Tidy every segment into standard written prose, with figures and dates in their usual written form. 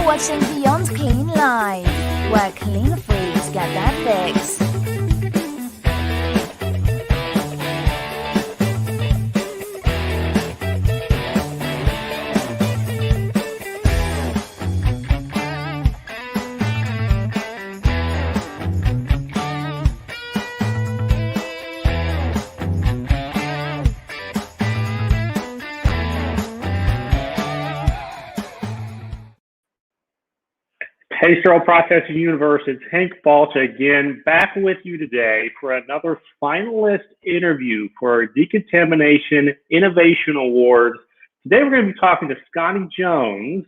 watching Beyond Clean Live, where clean freaks get their fix. Hey, Sterile Processing Universe, it's Hank Balcha again, back with you today for another finalist interview for our Decontamination Innovation Awards. Today we're going to be talking to Scotty Jones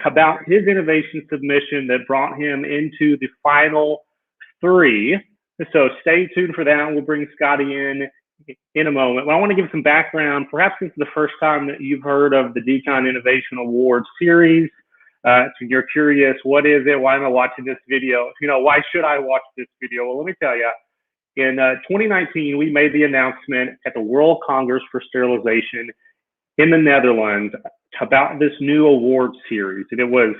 about his innovation submission that brought him into the final three. So stay tuned for that. We'll bring Scotty in a moment. But I want to give some background. Perhaps this is the first time that you've heard of the Decon Innovation Awards series. So you're curious, what is it? Why am I watching this video? Why should I watch this video? Well, let me tell you, in 2019, we made the announcement at the World Congress for Sterilization in the Netherlands about this new award series. And it was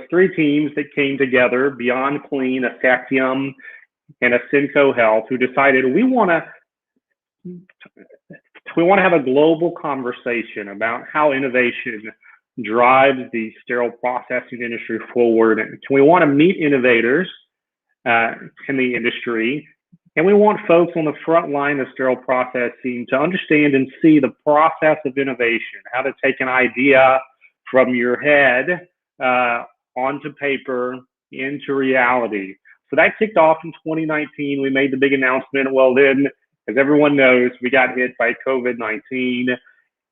three teams that came together, Beyond Clean, Assaxium, and Asinco Health, who decided we want to have a global conversation about how innovation drives the sterile processing industry forward. And we want to meet innovators in the industry, and we want folks on the front line of sterile processing to understand and see the process of innovation, how to take an idea from your head onto paper into reality. So that kicked off in 2019. We made the big announcement. Well, then, as everyone knows, we got hit by COVID-19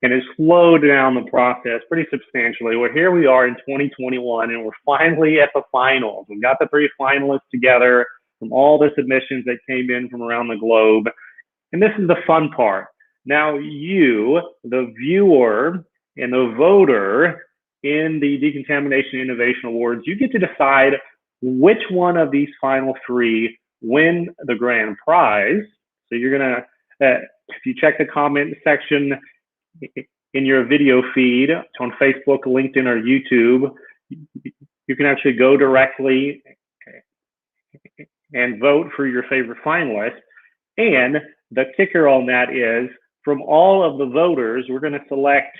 and it slowed down the process pretty substantially. Well, here we are in 2021 and we're finally at the finals. We got the three finalists together from all the submissions that came in from around the globe. And this is the fun part. Now you, the viewer and the voter in the Decontamination Innovation Awards, you get to decide which one of these final three win the grand prize. So you're gonna, if you check the comment section in your video feed on Facebook, LinkedIn, or YouTube, you can actually go directly and vote for your favorite finalist. And the kicker on that is, from all of the voters, we're gonna select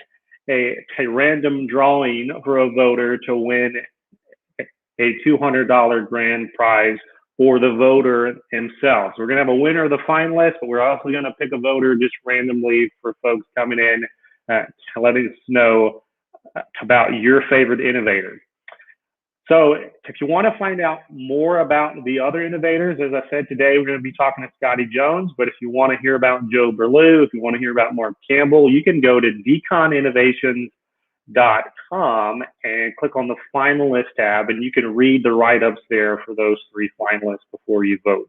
a random drawing for a voter to win a $200 grand prize for the voter themselves. We're gonna have a winner of the finalists, but we're also gonna pick a voter just randomly for folks coming in, letting us know about your favorite innovator. So if you wanna find out more about the other innovators, as I said today, we're gonna be talking to Scotty Jones, but if you wanna hear about Joe Berlew, if you wanna hear about Mark Campbell, you can go to deconinnovations.com and click on the finalist tab, and you can read the write-ups there for those three finalists before you vote.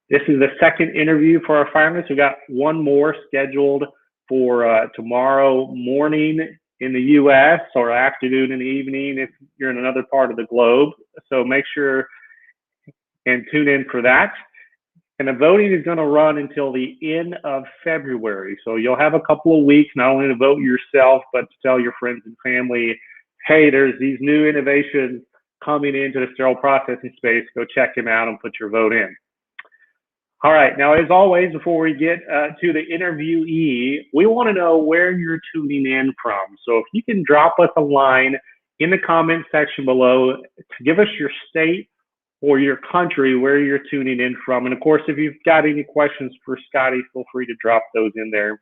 This is the second interview for our finalists. We got one more scheduled for tomorrow morning in the US, or afternoon and evening if you're in another part of the globe. So make sure and tune in for that. And the voting is going to run until the end of February. So you'll have a couple of weeks, not only to vote yourself, but to tell your friends and family, hey, there's these new innovations coming into the sterile processing space. Go check them out and put your vote in. All right. Now, as always, before we get to the interviewee, we want to know where you're tuning in from. So if you can drop us a line in the comment section below to give us your state or your country where you're tuning in from. And of course, if you've got any questions for Scotty, feel free to drop those in there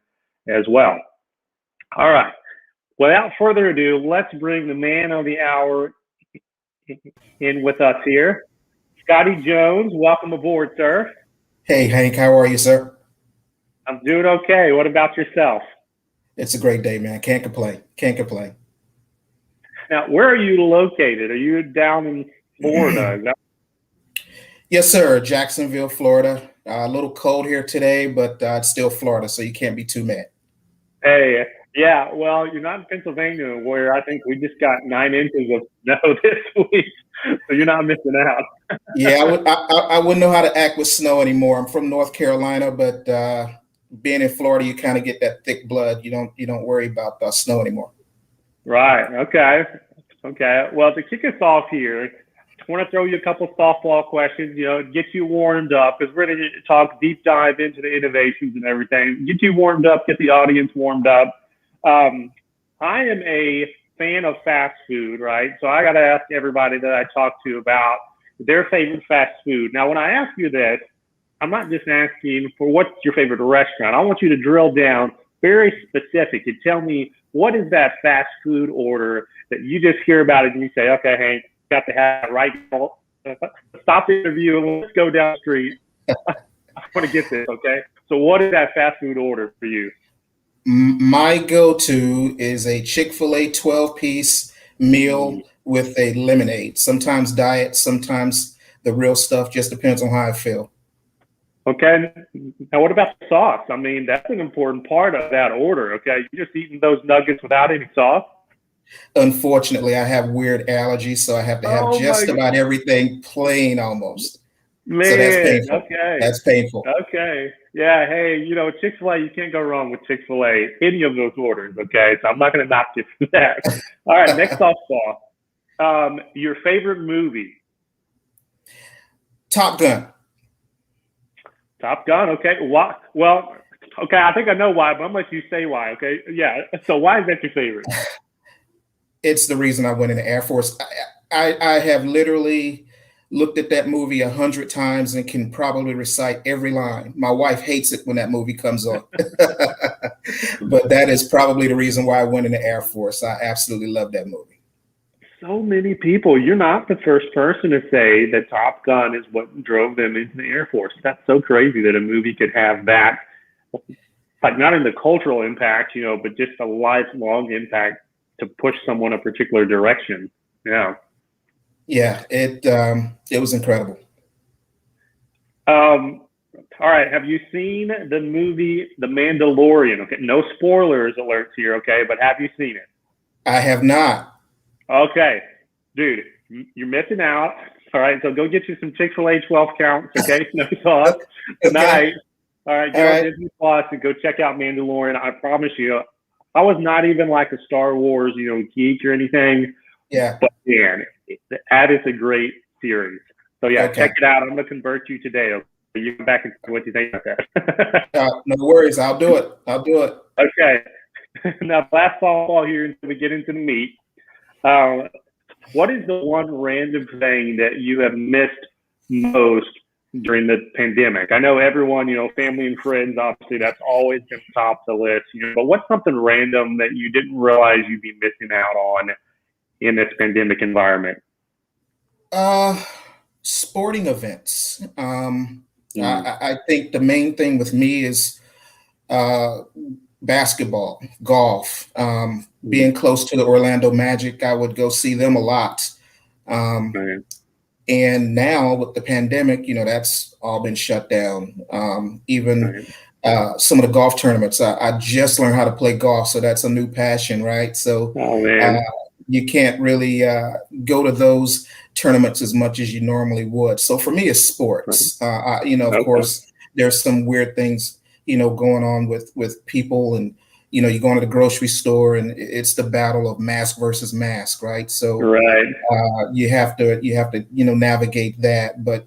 as well. All right. Without further ado, let's bring the man of the hour in with us here. Scotty Jones, welcome aboard, sir. Hey, Hank, how are you, sir? I'm doing okay. What about yourself? It's a great day, man. Can't complain. Can't complain. Now, where are you located? Are you down in Florida? Yes, sir. Jacksonville, Florida. A little cold here today, but it's still Florida, so you can't be too mad. Hey, yeah. Well, you're not in Pennsylvania, where I think we just got 9 inches of snow this week, so you're not missing out. Yeah, I wouldn't know how to act with snow anymore. I'm from North Carolina, but being in Florida, you kind of get that thick blood. You don't worry about snow anymore. Right. Okay. Okay. Well, to kick us off here, I want to throw you a couple softball questions, get you warmed up, because we're going to talk deep dive into the innovations and everything. Get you warmed up, get the audience warmed up. I am a fan of fast food, right? So I got to ask everybody that I talk to about their favorite fast food. Now, when I ask you this, I'm not just asking for what's your favorite restaurant. I want you to drill down very specific and tell me, what is that fast food order that you just hear about it and you say, okay, Hank, got to have it right now. Stop the interview and let's go down the street. I want to get this, okay? So what is that fast food order for you? My go-to is a Chick-fil-A 12-piece meal with a lemonade. Sometimes diet, sometimes the real stuff. Just depends on how I feel. Okay. Now, what about the sauce? I mean, that's an important part of that order, okay? You're just eating those nuggets without any sauce? Unfortunately, I have weird allergies, so I have to have just about everything plain almost. Man, so that's painful. Okay. That's painful. Okay. Yeah, hey, Chick-fil-A, you can't go wrong with Chick-fil-A, any of those orders, okay? So I'm not going to knock you for that. All right, next softball. Your favorite movie? Top Gun. Top Gun, okay. Why? Well, okay, I think I know why, but I'm going to let you say why, okay? Yeah, so why is that your favorite? It's the reason I went in the Air Force. I have literally looked at that movie 100 times and can probably recite every line. My wife hates it when that movie comes on. But that is probably the reason why I went in the Air Force. I absolutely love that movie. So many people. You're not the first person to say that Top Gun is what drove them into the Air Force. That's so crazy that a movie could have that, like not in the cultural impact, but just a lifelong impact to push someone a particular direction. Yeah. Yeah, it was incredible. All right. Have you seen the movie The Mandalorian? Okay. No spoilers alerts here, okay, but have you seen it? I have not. Okay, dude, you're missing out. All right, so go get you some Chick-fil-A 12 counts, okay? No sauce tonight. All right, go to Disney Plus and go check out Mandalorian. I promise you, I was not even like a Star Wars, geek or anything. Yeah. But man, that is a great series. So yeah, check it out. I'm gonna convert you today. Okay? You come back and tell what you think about that. No worries. I'll do it. Okay. Now, last softball here until we get into the meat. What is the one random thing that you have missed most during the pandemic? I know everyone, family and friends, obviously that's always been top of the list, but what's something random that you didn't realize you'd be missing out on in this pandemic environment? Sporting events. I think the main thing with me is basketball, golf, being close to the Orlando Magic. I would go see them a lot. And now with the pandemic, that's all been shut down. Even some of the golf tournaments, I just learned how to play golf. So that's a new passion, right? So you can't really go to those tournaments as much as you normally would. So for me, it's sports. Of course, there's some weird things going on with people, and you go into the grocery store and it's the battle of mask versus mask, right? So you have to navigate that. But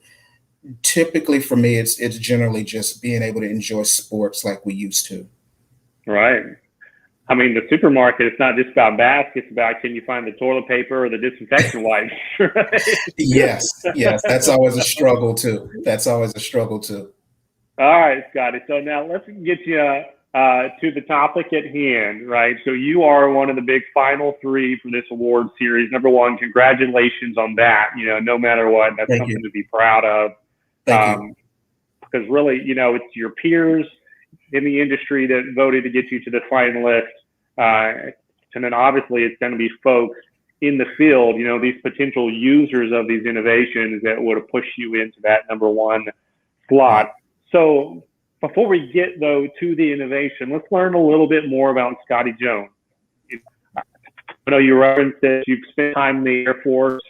typically for me, it's generally just being able to enjoy sports like we used to. Right. I mean, the supermarket, it's not just about baskets, it's about can you find the toilet paper or the disinfection wipes, right? Yes. That's always a struggle too. All right, Scotty. So now let's get you to the topic at hand, right? So you are one of the big final three for this award series. Number one, congratulations on that. No matter what, that's something to be proud of. Thank you. Because really, it's your peers in the industry that voted to get you to the finalist. And then obviously it's going to be folks in the field, these potential users of these innovations that would have pushed you into that number one slot. So before we get, though, to the innovation, let's learn a little bit more about Scotty Jones. I know you referenced that you've spent time in the Air Force,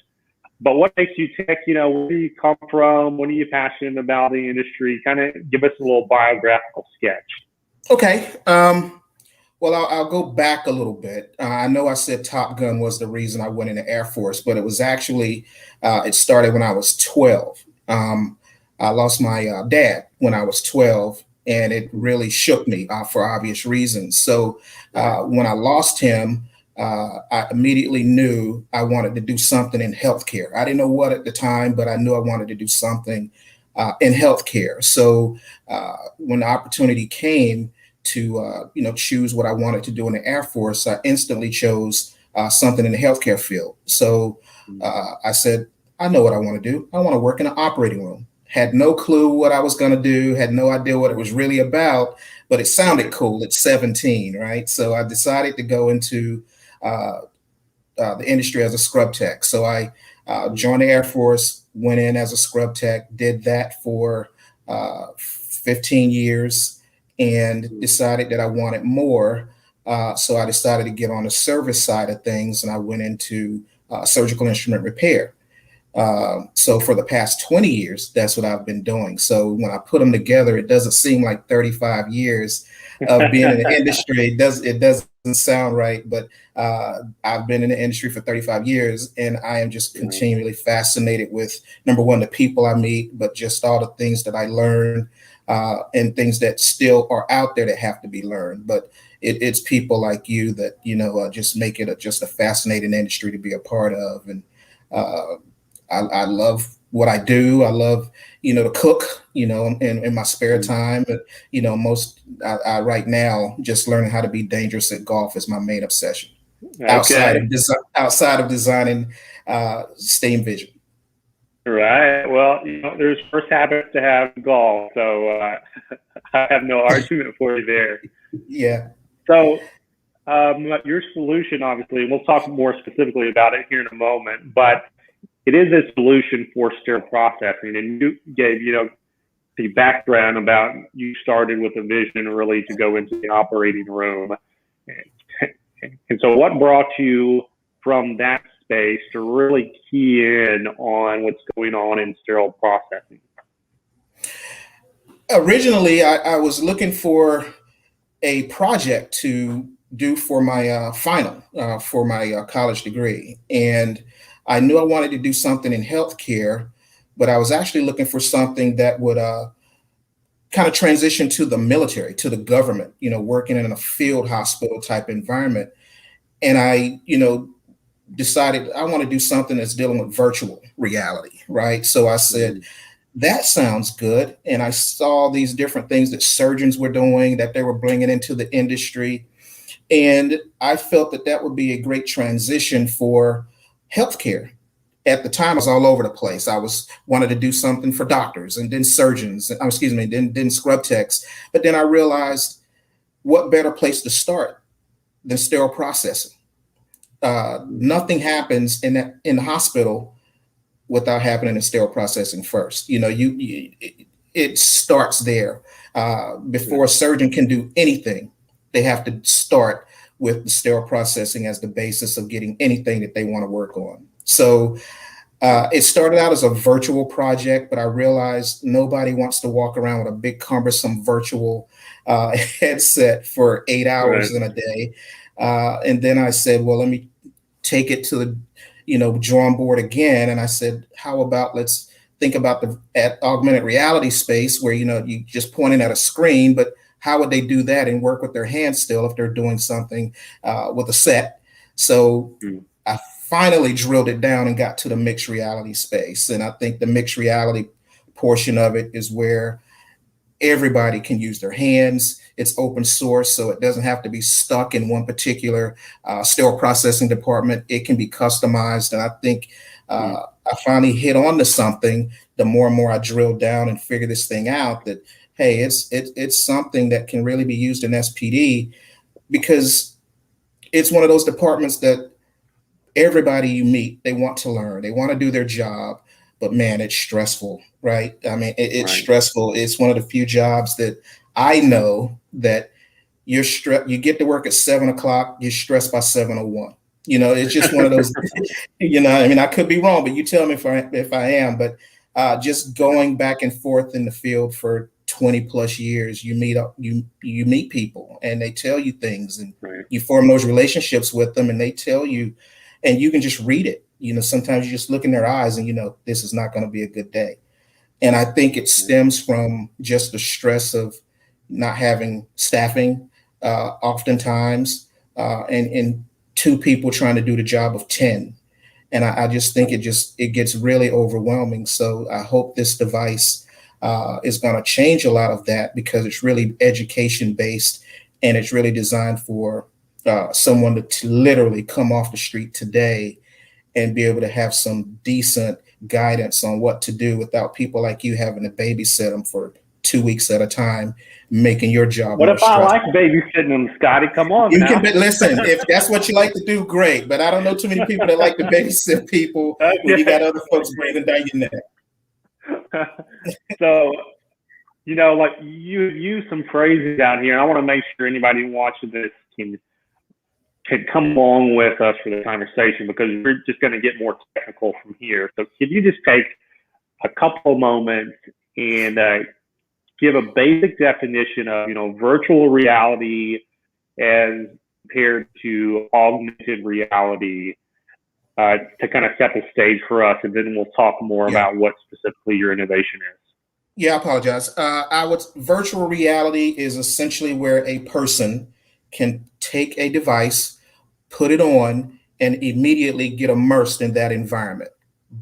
but what makes you tick? Where do you come from? What are you passionate about the industry? Kind of give us a little biographical sketch. Okay. Well, I'll go back a little bit. I know I said Top Gun was the reason I went in the Air Force, but it was actually, it started when I was 12. I lost my dad when I was 12, and it really shook me for obvious reasons. So when I lost him, I immediately knew I wanted to do something in healthcare. I didn't know what at the time, but I knew I wanted to do something in healthcare. So when the opportunity came to choose what I wanted to do in the Air Force, I instantly chose something in the healthcare field. So I said, I know what I want to do. I want to work in an operating room. Had no clue what I was going to do, had no idea what it was really about, but it sounded cool at 17, right? So I decided to go into the industry as a scrub tech. So I joined the Air Force, went in as a scrub tech, did that for 15 years, and decided that I wanted more. So I decided to get on the service side of things, and I went into surgical instrument repair. So for the past 20 years, that's what I've been doing. So when I put them together, it doesn't seem like 35 years of being in the industry. It doesn't sound right, but I've been in the industry for 35 years, and I am just continually fascinated with, number one, the people I meet, but just all the things that I learn and things that still are out there that have to be learned. But it's people like you that, just make it just a fascinating industry to be a part of. And I love what I do. I love, to cook, in my spare time. But, I right now just learning how to be dangerous at golf is my main obsession. Okay. Outside of designing steam vision. Right. Well, there's first habits to have golf. So I have no argument for you there. Yeah. So your solution, obviously, we'll talk more specifically about it here in a moment, but it is a solution for sterile processing. And you gave, the background about you started with a vision really to go into the operating room. And so what brought you from that space to really key in on what's going on in sterile processing? Originally, I was looking for a project to do for my final for my college degree. And I knew I wanted to do something in healthcare, but I was actually looking for something that would kind of transition to the military, to the government, working in a field hospital type environment. And I, decided I want to do something that's dealing with virtual reality, right? So I said, that sounds good. And I saw these different things that surgeons were doing, that they were bringing into the industry. And I felt that that would be a great transition for healthcare. At the time, I was all over the place. I wanted to do something for doctors and then surgeons, then scrub techs. But then I realized what better place to start than sterile processing. Nothing happens in the hospital without happening in sterile processing first. It starts there. Before a surgeon can do anything, they have to start with the sterile processing as the basis of getting anything that they want to work on. So it started out as a virtual project, but I realized nobody wants to walk around with a big cumbersome virtual headset for 8 hours in a day. And then I said, well, let me take it to the drawing board again. And I said, how about let's think about the augmented reality space where, you just pointing at a screen, but how would they do that and work with their hands still if they're doing something with a set? So I finally drilled it down and got to the mixed reality space. And I think the mixed reality portion of it is where everybody can use their hands. It's open source, so it doesn't have to be stuck in one particular sterile processing department. It can be customized. And I think I finally hit on to something. The more and more I drill down and figure this thing out, that, hey, it's something that can really be used in SPD, because it's one of those departments that everybody you meet, they want to learn, they want to do their job, but man, it's stressful, right? I mean, it's stressful. It's one of the few jobs that I know that you get to work at 7 o'clock, you're stressed by 7:01. It's just one of those, I mean, I could be wrong, but you tell me if I am, but just going back and forth in the field for 20 plus years, you meet people and they tell you things, and right. you form those relationships with them, and they tell you, and you can just read it. Sometimes you just look in their eyes and this is not going to be a good day. And I think it stems from just the stress of not having staffing, oftentimes, and two people trying to do the job of 10. And I just think it gets really overwhelming. So I hope this device is going to change a lot of that, because it's really education based, and it's really designed for someone to literally come off the street today and be able to have some decent guidance on what to do without people like you having to babysit them for 2 weeks at a time, making your job. What if I like babysitting them, Scotty? Come on, you now. Can listen. If that's what you like to do, great. But I don't know too many people that like to babysit people when you got other folks breathing down your neck. So, like you use some phrases out here, and I want to make sure anybody watching this can come along with us for the conversation, because we're just going to get more technical from here. So can you just take a couple of moments and give a basic definition of, virtual reality as compared to augmented reality, to kind of set the stage for us, and then we'll talk more about what specifically your innovation is. Yeah, I apologize. Virtual reality is essentially where a person can take a device, put it on, and immediately get immersed in that environment.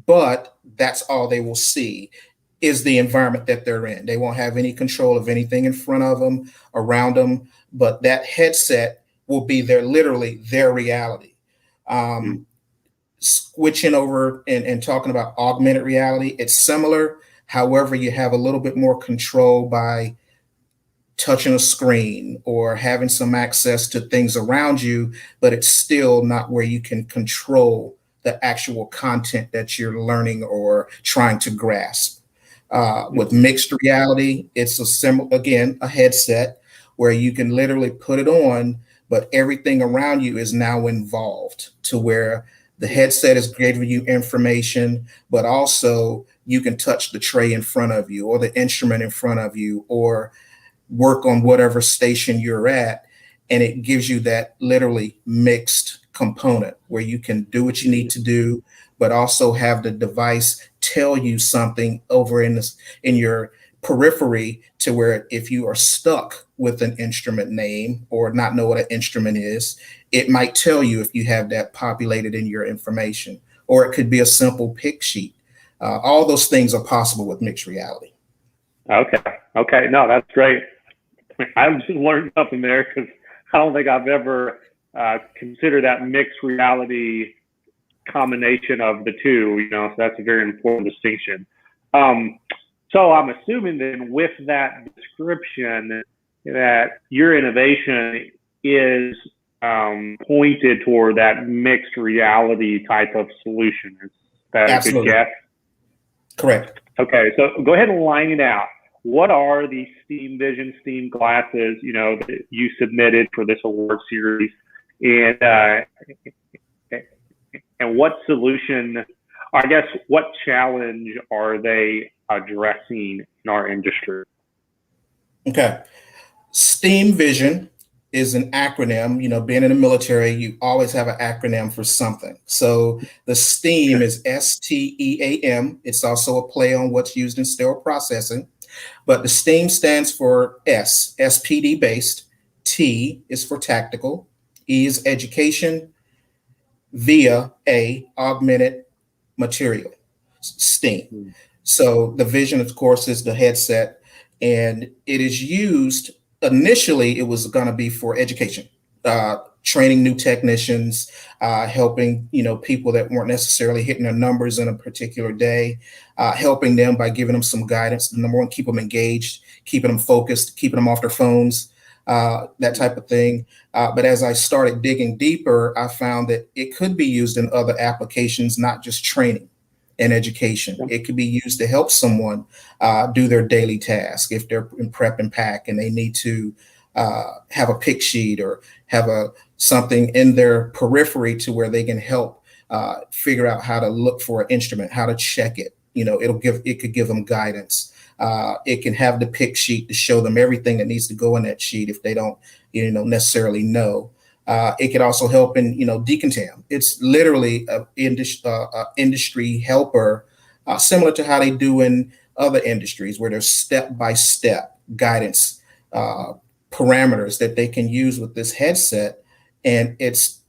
But that's all they will see is the environment that they're in. They won't have any control of anything in front of them, around them, but that headset will be literally their reality. Switching over and talking about augmented reality, it's similar. However, you have a little bit more control by touching a screen or having some access to things around you, but it's still not where you can control the actual content that you're learning or trying to grasp. With mixed reality, it's a headset where you can literally put it on, but everything around you is now involved, to where the headset is giving you information, but also you can touch the tray in front of you or the instrument in front of you, or work on whatever station you're at, and it gives you that literally mixed component where you can do what you need to do, but also have the device tell you something over in your periphery, to where if you are stuck with an instrument name or not know what an instrument is, it might tell you if you have that populated in your information, or it could be a simple pick sheet. All those things are possible with mixed reality. Okay. No, that's great. I've just learned something there, because I don't think I've ever considered that mixed reality combination of the two, so that's a very important distinction. So I'm assuming then, with that description, that your innovation is pointed toward that mixed reality type of solution. Is that Absolutely. a good guess? Correct. Okay, so go ahead and line it out. What are the Steam Vision, Steam glasses, that you submitted for this award series, and what solution, I guess, what challenge are they addressing in our industry? Okay, Steam Vision is an acronym. Being in the military, you always have an acronym for something. So the STEAM is STEAM. It's also a play on what's used in sterile processing. But the STEAM stands for SPD based. T is for tactical. E is education. Via augmented material. STEAM. So the Vision, of course, is the headset, and it is used initially. It was going to be for education, training new technicians, helping people that weren't necessarily hitting their numbers in a particular day, helping them by giving them some guidance. Number one, keep them engaged, keeping them focused, keeping them off their phones, that type of thing. But as I started digging deeper, I found that it could be used in other applications, not just training and education. It could be used to help someone do their daily task. If they're in prep and pack and they need to have a pick sheet or have something in their periphery to where they can help figure out how to look for an instrument, how to check it. It could give them guidance. It can have the pick sheet to show them everything that needs to go in that sheet if they don't, necessarily know. It could also help in, decontam. It's literally a industry helper, similar to how they do in other industries, where there's step-by-step guidance parameters that they can use with this headset, and it's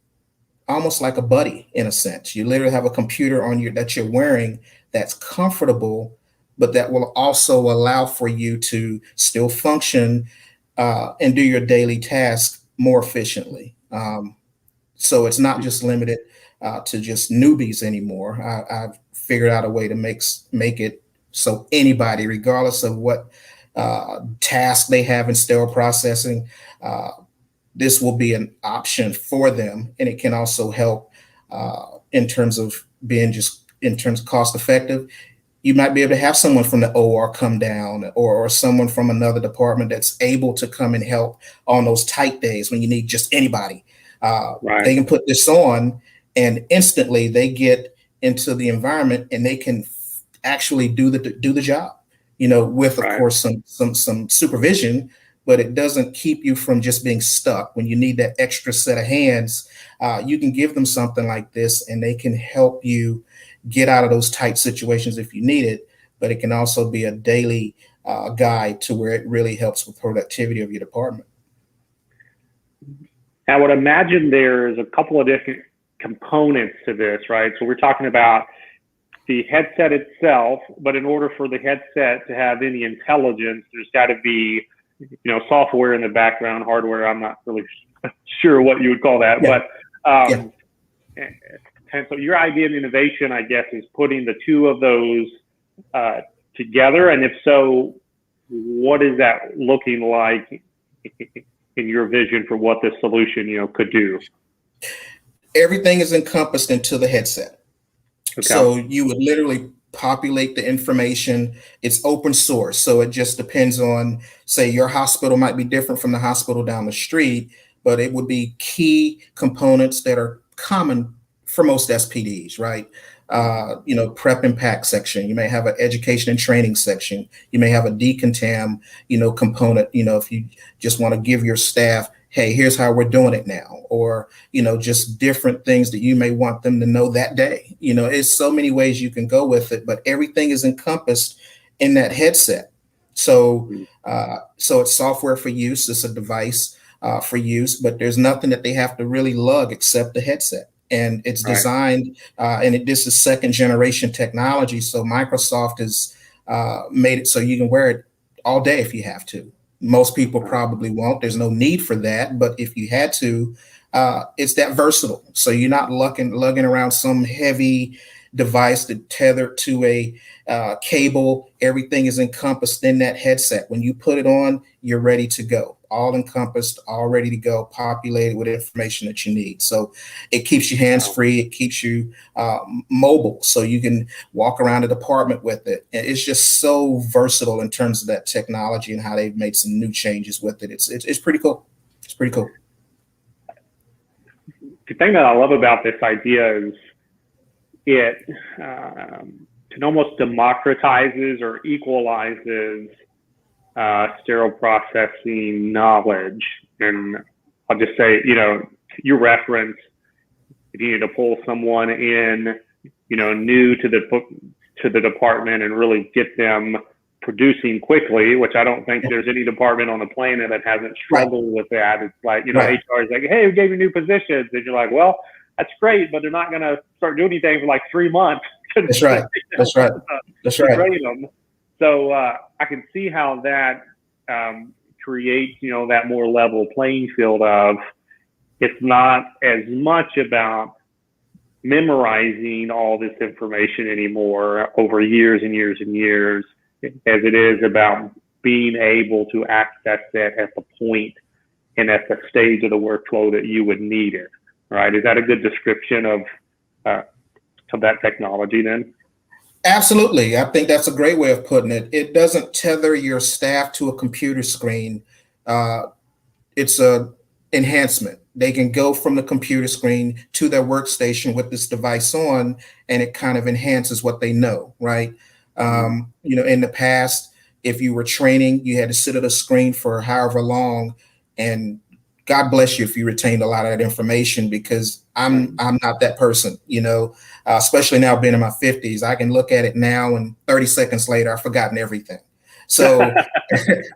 almost like a buddy in a sense. You literally have a computer on that you're wearing that's comfortable, but that will also allow for you to still function and do your daily tasks more efficiently. So it's not just limited to just newbies anymore. I've figured out a way to make it so anybody, regardless of what task they have in sterile processing, this will be an option for them. And it can also help in terms of cost effective. You might be able to have someone from the OR come down, or someone from another department that's able to come and help on those tight days when you need just anybody. Right. They can put this on, and instantly they get into the environment and they can actually do the job, with, of course, some supervision, but it doesn't keep you from just being stuck. When you need that extra set of hands, you can give them something like this and they can help you get out of those tight situations if you need it. But it can also be a daily guide to where it really helps with productivity of your department. I would imagine there's a couple of different components to this, right? So we're talking about the headset itself, but in order for the headset to have any intelligence, there's got to be, software in the background, hardware. I'm not really sure what you would call that, but and so your idea of innovation, I guess, is putting the two of those together. And if so, what is that looking like in your vision for what this solution, could do? Everything is encompassed into the headset. Okay. So you would literally populate the information. It's open source. So it just depends on, say, your hospital might be different from the hospital down the street, but it would be key components that are common for most SPDs, right? Prep and pack section. You may have an education and training section. You may have a decontam, component, if you just want to give your staff, hey, here's how we're doing it now, or, just different things that you may want them to know that day. It's so many ways you can go with it, but everything is encompassed in that headset. So, so it's software for use. It's a device for use, but there's nothing that they have to really lug except the headset. And it's designed, this is second generation technology. So Microsoft has made it so you can wear it all day if you have to. Most people probably won't. There's no need for that. But if you had to, it's that versatile. So you're not lugging around some heavy device that tethered to a cable. Everything is encompassed in that headset. When you put it on, you're ready to go. All encompassed, all ready to go, populated with information that you need. So it keeps you hands free. It keeps you mobile, so you can walk around the department with it. And it's just so versatile in terms of that technology and how they've made some new changes with it. It's pretty cool. It's pretty cool. The thing that I love about this idea is it almost democratizes or equalizes sterile processing knowledge. And I'll just say, you reference, if you need to pull someone in, new to the department and really get them producing quickly, which I don't think there's any department on the planet that hasn't struggled with that. It's like, HR is like, hey, we gave you new positions. And you're like, well, that's great, but they're not going to start doing anything for like 3 months. That's right. That's right. That's right. Train them. So I can see how that creates, that more level playing field of, it's not as much about memorizing all this information anymore over years and years and years, as it is about being able to access it at the point and at the stage of the workflow that you would need it, right? Is that a good description of that technology then? Absolutely. I think that's a great way of putting it. It doesn't tether your staff to a computer screen. It's a enhancement. They can go from the computer screen to their workstation with this device on, and it kind of enhances what they know, right? In the past, If you were training, you had to sit at a screen for however long, and God bless you if you retained a lot of that information, because I'm not that person, especially now being in my 50s. I can look at it now and 30 seconds later, I've forgotten everything. So,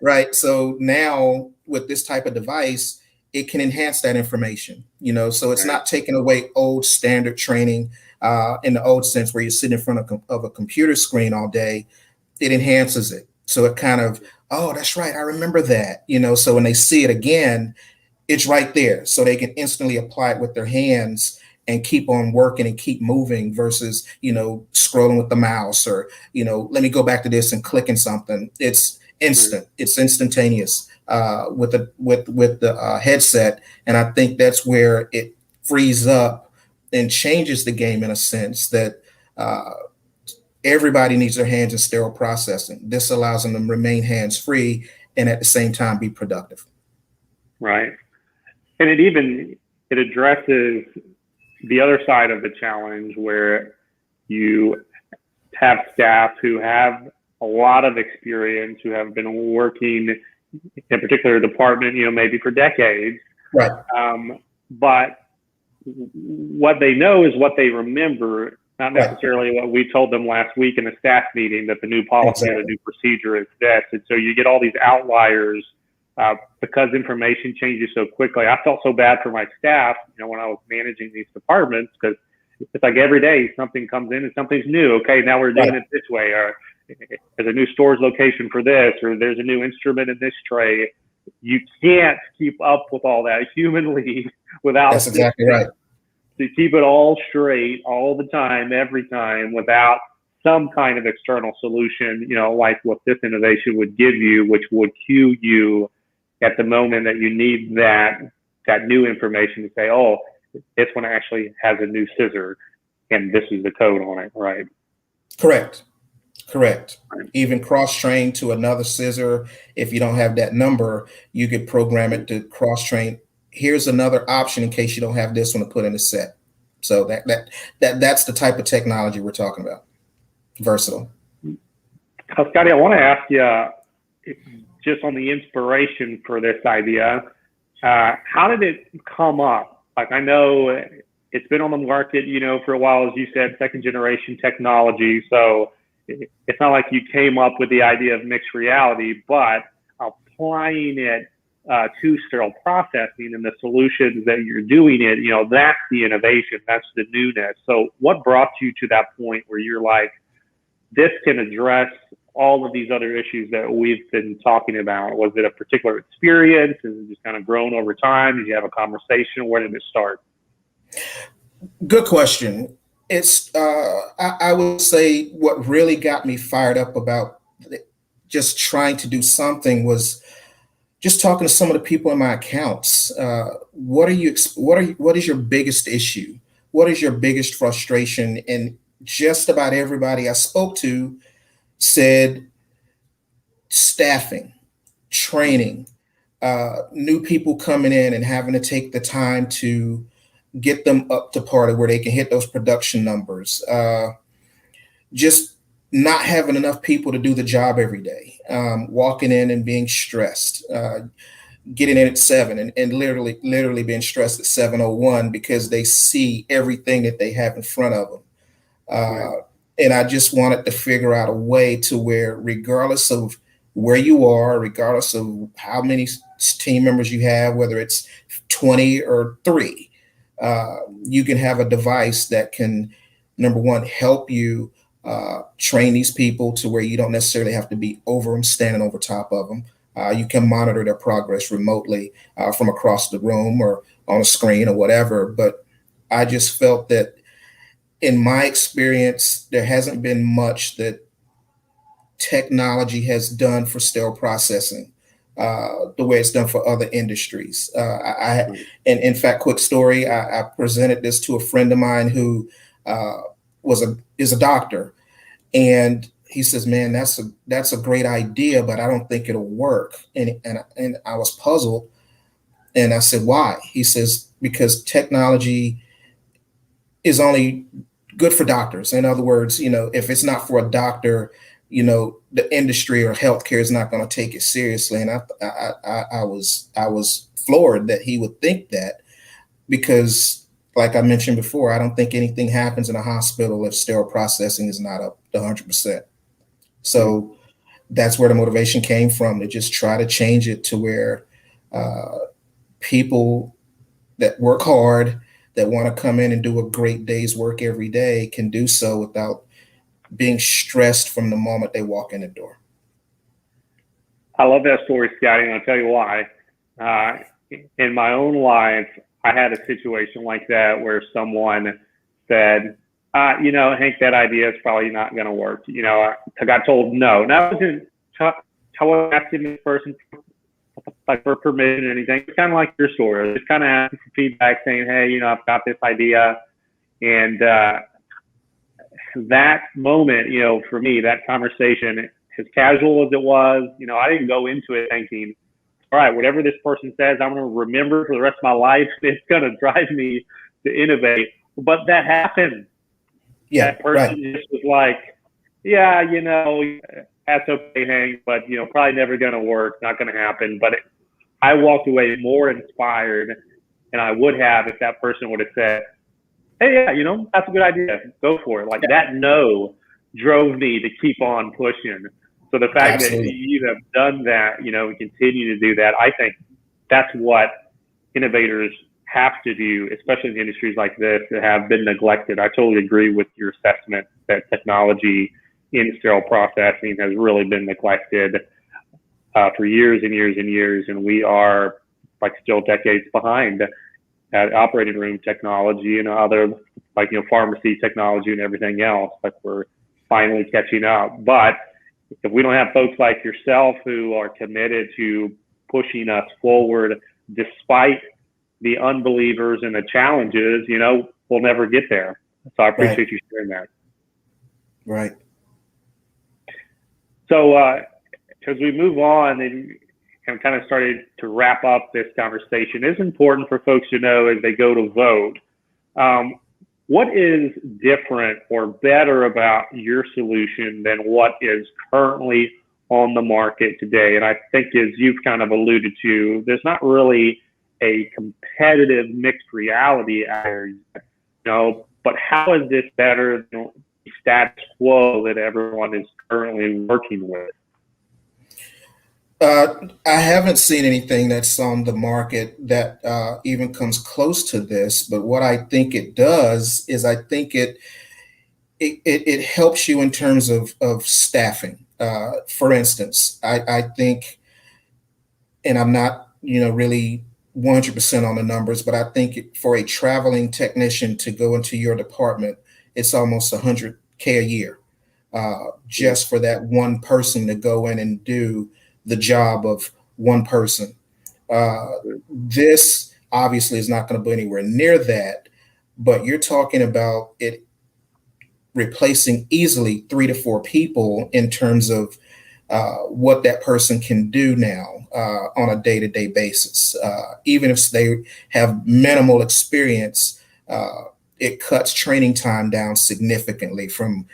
right. So now with this type of device, it can enhance that information, so it's not taking away old standard training in the old sense where you're sitting in front of a computer screen all day. It enhances it. So it kind of, oh, that's right, I remember that, so when they see it again, it's right there. So they can instantly apply it with their hands and keep on working and keep moving versus, scrolling with the mouse or, let me go back to this and clicking something. It's instant. It's instantaneous with the headset. And I think that's where it frees up and changes the game in a sense that everybody needs their hands in sterile processing. This allows them to remain hands-free and at the same time be productive. Right. And it addresses the other side of the challenge where you have staff who have a lot of experience, who have been working in a particular department, maybe for decades. Right. But what they know is what they remember, not necessarily what we told them last week in a staff meeting, that the new policy or the new procedure is this. And so you get all these outliers because information changes so quickly. I felt so bad for my staff, when I was managing these departments, because it's like every day something comes in and something's new. Okay, now we're doing it this way, or there's a new storage location for this, or there's a new instrument in this tray. You can't keep up with all that humanly without. That's exactly right. To keep it all straight all the time, every time, without some kind of external solution, like what this innovation would give you, which would cue you at the moment that you need that new information to say, oh, this one actually has a new scissor and this is the code on it, right? Correct. Even cross-train to another scissor. If you don't have that number, you could program it to cross-train. Here's another option in case you don't have this one to put in the set. So that's the type of technology we're talking about. Versatile. Scotty, I want to ask you, just on the inspiration for this idea, how did it come up? Like, I know it's been on the market, for a while, as you said, second generation technology. So it's not like you came up with the idea of mixed reality, but applying it to sterile processing and the solutions that you're doing it, that's the innovation, that's the newness. So what brought you to that point where you're like, this can address all of these other issues that we've been talking about? Was it a particular experience? Has it just kind of grown over time? Did you have a conversation? Where did it start? Good question. It's, I would say what really got me fired up about just trying to do something was just talking to some of the people in my accounts. What is your biggest issue? What is your biggest frustration? And just about everybody I spoke to said staffing, training, new people coming in and having to take the time to get them up to par where they can hit those production numbers. Just not having enough people to do the job every day, walking in and being stressed, getting in at 7 and literally being stressed at 7:01 because they see everything that they have in front of them. And I just wanted to figure out a way to where, regardless of where you are, regardless of how many team members you have, whether it's 20 or 3, you can have a device that can, number one, help you train these people to where you don't necessarily have to be over them, standing over top of them. You can monitor their progress remotely from across the room or on a screen or whatever. But I just felt that in my experience, there hasn't been much that technology has done for sterile processing the way it's done for other industries. And in fact, quick story, I presented this to a friend of mine who is a doctor, and he says, "Man, that's a great idea, but I don't think it'll work." And I was puzzled, and I said, "Why?" He says, "Because technology is only good for doctors. In other words, if it's not for a doctor, the industry or healthcare is not going to take it seriously. And I was floored that he would think that, because like I mentioned before, I don't think anything happens in a hospital if sterile processing is not up to 100%. So that's where the motivation came from, to just try to change it to where people that work hard, that want to come in and do a great day's work every day, can do so without being stressed from the moment they walk in the door. I love that story, Scotty, and I'll tell you why. In my own life, I had a situation like that where someone said, Hank, that idea is probably not going to work. I got told no. And I wasn't asking this person for permission or anything. It's kind of like your story. Just kind of asking for feedback, saying, hey, I've got this idea. And that moment, for me, that conversation, as casual as it was, I didn't go into it thinking, all right, whatever this person says, I'm going to remember for the rest of my life. It's going to drive me to innovate. But that happened. Yeah, that person just was like, yeah, that's okay, Hank, but, probably never going to work, not going to happen. But I walked away more inspired than I would have if that person would have said, hey, yeah, that's a good idea. Go for it. Like that no drove me to keep on pushing. So the fact that you have done that, and continue to do that, I think that's what innovators have to do, especially in industries like this that have been neglected. I totally agree with your assessment that technology in sterile processing has really been neglected for years and years and years. And we are still decades behind at operating room technology and other pharmacy technology and everything else. We're finally catching up. But if we don't have folks like yourself who are committed to pushing us forward despite the unbelievers and the challenges, we'll never get there. So I appreciate you sharing that. Right. So as we move on and kind of started to wrap up this conversation, it's important for folks to know as they go to vote, what is different or better about your solution than what is currently on the market today? And I think, as you've kind of alluded to, there's not really a competitive mixed reality out there, but how is this better than the status quo that everyone is currently working with? I haven't seen anything that's on the market that even comes close to this. But what I think it does is I think it helps you in terms of staffing. For instance, I think, and I'm not really 100% on the numbers, but I think for a traveling technician to go into your department, it's almost $100K a year just for that one person to go in and do the job of one person. This obviously is not going to be anywhere near that, but you're talking about it replacing easily 3 to 4 people in terms of what that person can do now on a day-to-day basis. Even if they have minimal experience, it cuts training time down significantly from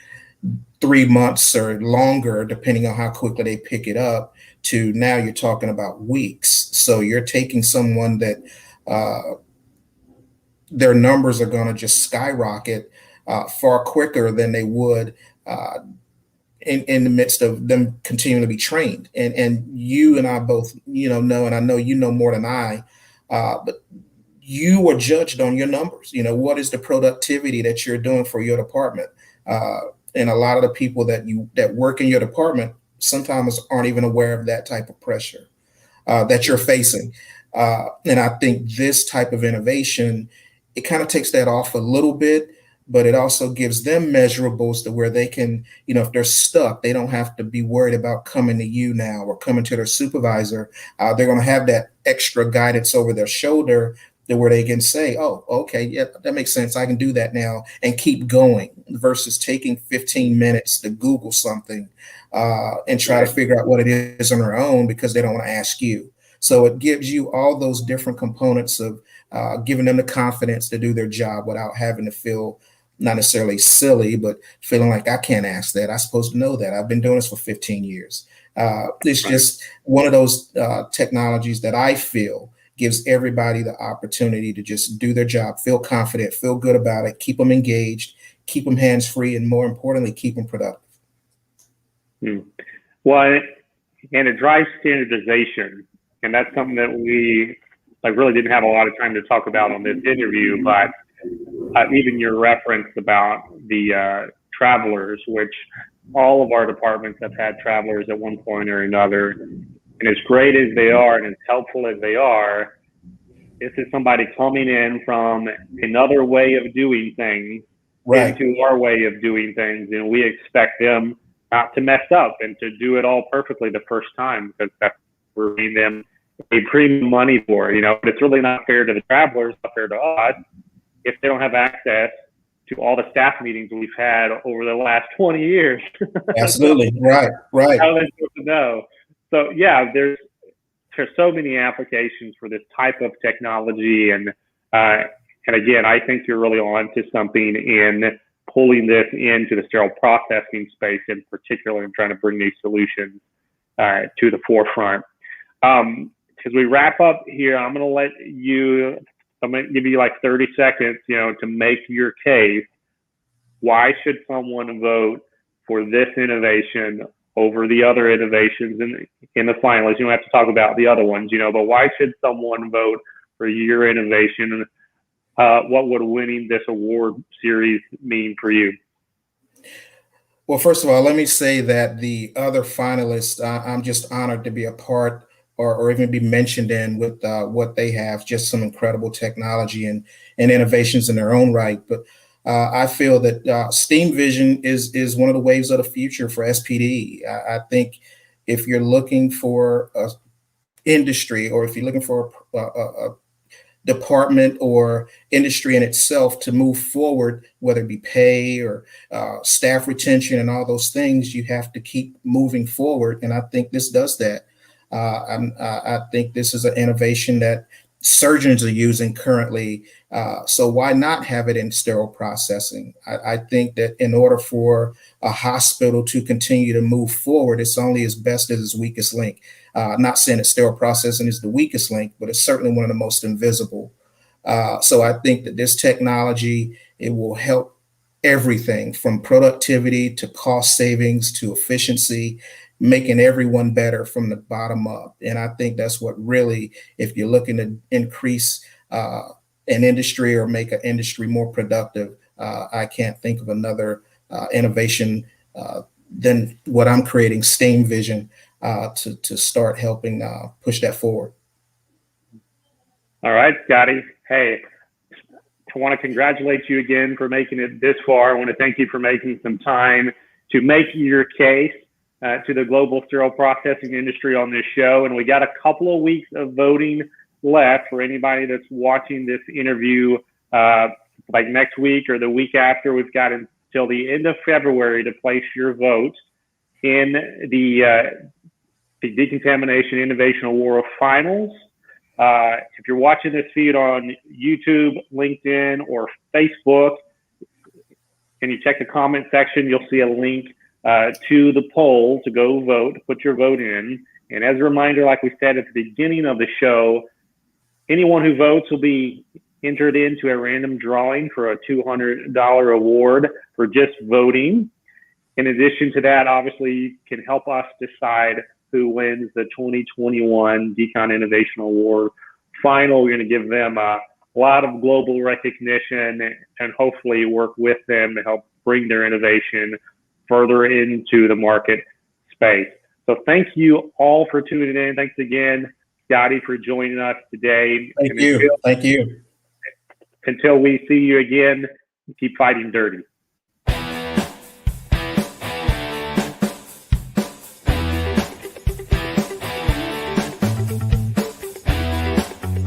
3 months or longer, depending on how quickly they pick it up, to now you're talking about weeks. So you're taking someone that their numbers are going to just skyrocket far quicker than they would in the midst of them continuing to be trained. And you and I both, know, and I know you know more than I, but you are judged on your numbers. What is the productivity that you're doing for your department? And a lot of the people that work in your department sometimes aren't even aware of that type of pressure that you're facing. And I think this type of innovation, it kind of takes that off a little bit, but it also gives them measurables to where they can, if they're stuck, they don't have to be worried about coming to you now or coming to their supervisor. They're going to have that extra guidance over their shoulder to where they can say, oh, okay, yeah, that makes sense. I can do that now and keep going, versus taking 15 minutes to Google something and try to figure out what it is on their own because they don't want to ask you. So it gives you all those different components of giving them the confidence to do their job without having to feel not necessarily silly, but feeling like I can't ask that. I'm supposed to know that. I've been doing this for 15 years. It's just one of those technologies that I feel gives everybody the opportunity to just do their job, feel confident, feel good about it, keep them engaged, keep them hands-free, and more importantly, keep them productive. Well, and it drives standardization, and that's something that we really didn't have a lot of time to talk about on this interview, but even your reference about the travelers, which all of our departments have had travelers at one point or another. And as great as they are and as helpful as they are, this is somebody coming in from another way of doing things into our way of doing things. And we expect them not to mess up and to do it all perfectly the first time, because that's what we're paying them a premium money for. But it's really not fair to the travelers, not fair to us, if they don't have access to all the staff meetings we've had over the last 20 years. Absolutely. Right. How are they supposed to know? So yeah, there's so many applications for this type of technology, and again, I think you're really on to something in pulling this into the sterile processing space in particular, and trying to bring these solutions to the forefront. As we wrap up here, I'm going to give you like 30 seconds, to make your case. Why should someone vote for this innovation over the other innovations in the finalists? You don't have to talk about the other ones, but why should someone vote for your innovation? And what would winning this award series mean for you? Well, first of all, let me say that the other finalists, I'm just honored to be a part or even be mentioned in with what they have, just some incredible technology and innovations in their own right. But I feel that Steam Vision is one of the waves of the future for SPD. I think if you're looking for a industry, or if you're looking for a department or industry in itself to move forward, whether it be pay or staff retention and all those things, you have to keep moving forward. And I think this does that. I think this is an innovation that surgeons are using currently. So why not have it in sterile processing? I think that in order for a hospital to continue to move forward, it's only as best as its weakest link. Not saying that sterile processing is the weakest link, but it's certainly one of the most invisible. So I think that this technology, it will help everything from productivity to cost savings to efficiency, making everyone better from the bottom up. And I think that's what really, if you're looking to increase an industry or make an industry more productive, I can't think of another innovation than what I'm creating, Steam Vision, to start helping push that forward. All right, Scotty. Hey, I want to congratulate you again for making it this far. I want to thank you for making some time to make your case to the global sterile processing industry on this show. And we got a couple of weeks of voting left for anybody that's watching this interview, like next week or the week after. We've got until the end of February to place your vote in the Decontamination Innovation Award Finals. If you're watching this feed on YouTube, LinkedIn, or Facebook, and you check the comment section, you'll see a link to the poll to go vote, put your vote in. And as a reminder, like we said at the beginning of the show, anyone who votes will be entered into a random drawing for a $200 award for just voting. In addition to that, obviously, you can help us decide who wins the 2021 Decon Innovation Award final. We're going to give them a lot of global recognition and hopefully work with them to help bring their innovation further into the market space. So thank you all for tuning in. Thanks again, Scotty, for joining us today. Thank you. Until we see you again, keep fighting dirty.